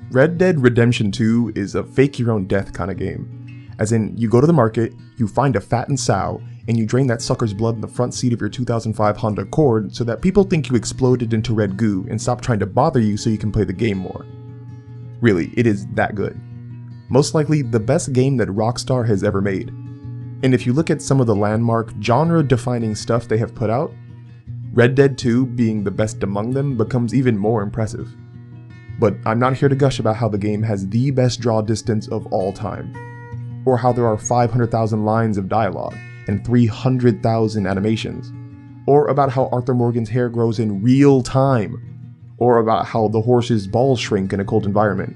Red Dead Redemption 2 is a fake your own death kind of game. As in, you go to the market, you find a fattened sow, and you drain that sucker's blood in the front seat of your 2005 Honda Accord so that people think you exploded into red goo and stop trying to bother you so you can play the game more. Really, it is that good. Most likely the best game that Rockstar has ever made. And if you look at some of the landmark, genre-defining stuff they have put out, Red Dead 2 being the best among them becomes even more impressive. But I'm not here to gush about how the game has the best draw distance of all time, or how there are 500,000 lines of dialogue and 300,000 animations, or about how Arthur Morgan's hair grows in real time, or about how the horse's balls shrink in a cold environment,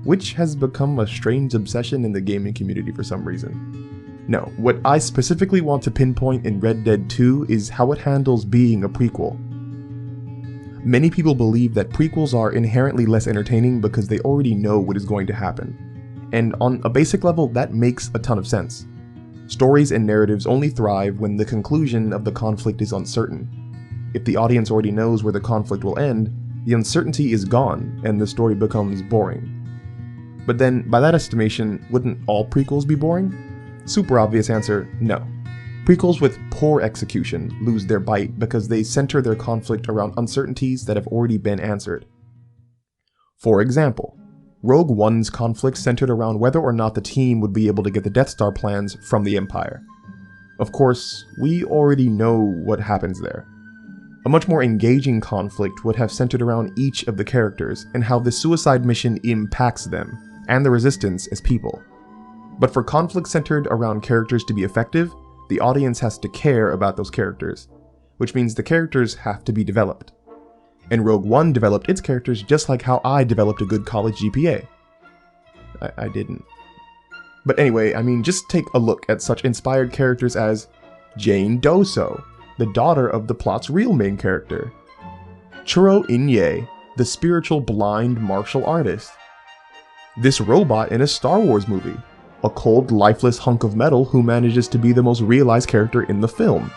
which has become a strange obsession in the gaming community for some reason. No, what I specifically want to pinpoint in Red Dead 2 is how it handles being a prequel. Many people believe that prequels are inherently less entertaining because they already know what is going to happen. And on a basic level, that makes a ton of sense. Stories and narratives only thrive when the conclusion of the conflict is uncertain. If the audience already knows where the conflict will end, the uncertainty is gone and the story becomes boring. But then, by that estimation, wouldn't all prequels be boring? Super obvious answer, no. Prequels with poor execution lose their bite because they center their conflict around uncertainties that have already been answered. For example, Rogue One's conflict centered around whether or not the team would be able to get the Death Star plans from the Empire. Of course, we already know what happens there. A much more engaging conflict would have centered around each of the characters and how the suicide mission impacts them, and the Resistance as people. But for conflict centered around characters to be effective, the audience has to care about those characters, which means the characters have to be developed. And Rogue One developed its characters just like how I developed a good college GPA. I didn't. But anyway, I mean, just take a look at such inspired characters as Jane Doso, the daughter of the plot's real main character. Churro Inye, the spiritual blind martial artist. This robot in a Star Wars movie. A cold, lifeless hunk of metal who manages to be the most realized character in the film.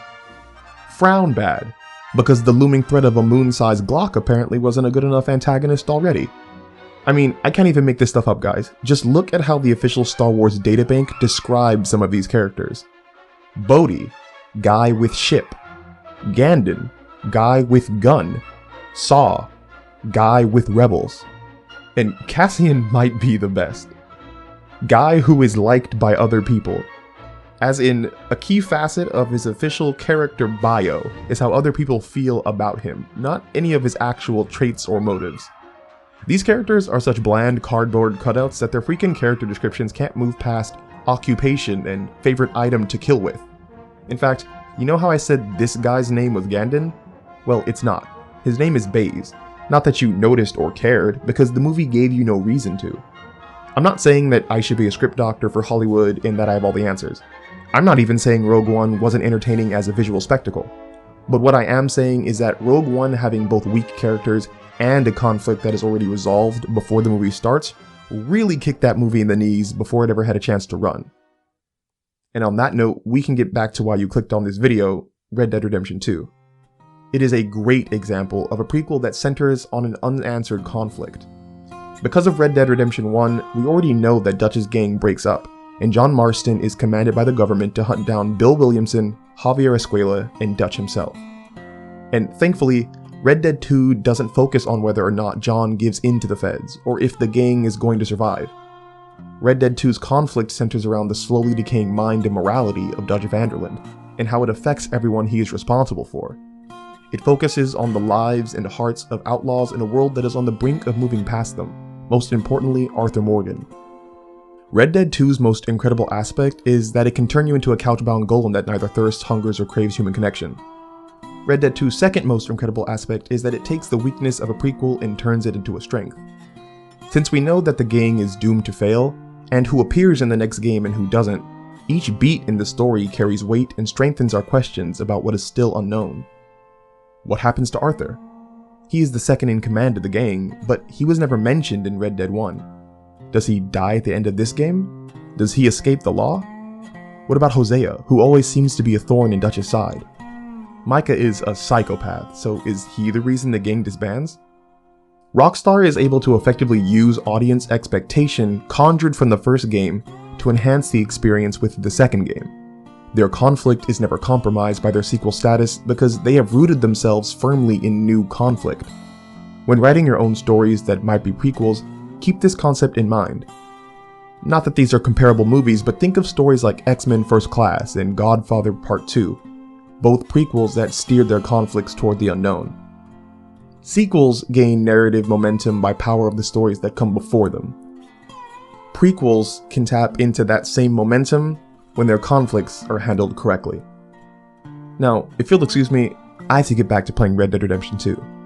Frown Bad, because the looming threat of a moon-sized Glock apparently wasn't a good enough antagonist already. I mean, I can't even make this stuff up, guys. Just look at how the official Star Wars databank describes some of these characters. Bodhi, guy with ship. Gandon, guy with gun. Saw, guy with rebels. And Cassian might be the best. Guy who is liked by other people. As in, a key facet of his official character bio is how other people feel about him, not any of his actual traits or motives. These characters are such bland cardboard cutouts that their freaking character descriptions can't move past occupation and favorite item to kill with. In fact, you know how I said this guy's name was Gandon? Well, it's not. His name is Baze. Not that you noticed or cared, because the movie gave you no reason to. I'm not saying that I should be a script doctor for Hollywood and that I have all the answers. I'm not even saying Rogue One wasn't entertaining as a visual spectacle. But what I am saying is that Rogue One having both weak characters and a conflict that is already resolved before the movie starts really kicked that movie in the knees before it ever had a chance to run. And on that note, we can get back to why you clicked on this video, Red Dead Redemption 2. It is a great example of a prequel that centers on an unanswered conflict. Because of Red Dead Redemption 1, we already know that Dutch's gang breaks up, and John Marston is commanded by the government to hunt down Bill Williamson, Javier Escuela, and Dutch himself. And thankfully, Red Dead 2 doesn't focus on whether or not John gives in to the feds, or if the gang is going to survive. Red Dead 2's conflict centers around the slowly decaying mind and morality of Dutch van der Linde, and how it affects everyone he is responsible for. It focuses on the lives and hearts of outlaws in a world that is on the brink of moving past them. Most importantly, Arthur Morgan. Red Dead 2's most incredible aspect is that it can turn you into a couch-bound golem that neither thirsts, hungers, or craves human connection. Red Dead 2's second most incredible aspect is that it takes the weakness of a prequel and turns it into a strength. Since we know that the gang is doomed to fail, and who appears in the next game and who doesn't, each beat in the story carries weight and strengthens our questions about what is still unknown. What happens to Arthur? He is the second in command of the gang, but he was never mentioned in Red Dead 1. Does he die at the end of this game? Does he escape the law? What about Hosea, who always seems to be a thorn in Dutch's side? Micah is a psychopath, so is he the reason the gang disbands? Rockstar is able to effectively use audience expectation conjured from the first game to enhance the experience with the second game. Their conflict is never compromised by their sequel status because they have rooted themselves firmly in new conflict. When writing your own stories that might be prequels, keep this concept in mind. Not that these are comparable movies, but think of stories like X-Men First Class and Godfather Part 2, both prequels that steered their conflicts toward the unknown. Sequels gain narrative momentum by power of the stories that come before them. Prequels can tap into that same momentum when their conflicts are handled correctly. Now, if you'll excuse me, I have to get back to playing Red Dead Redemption 2.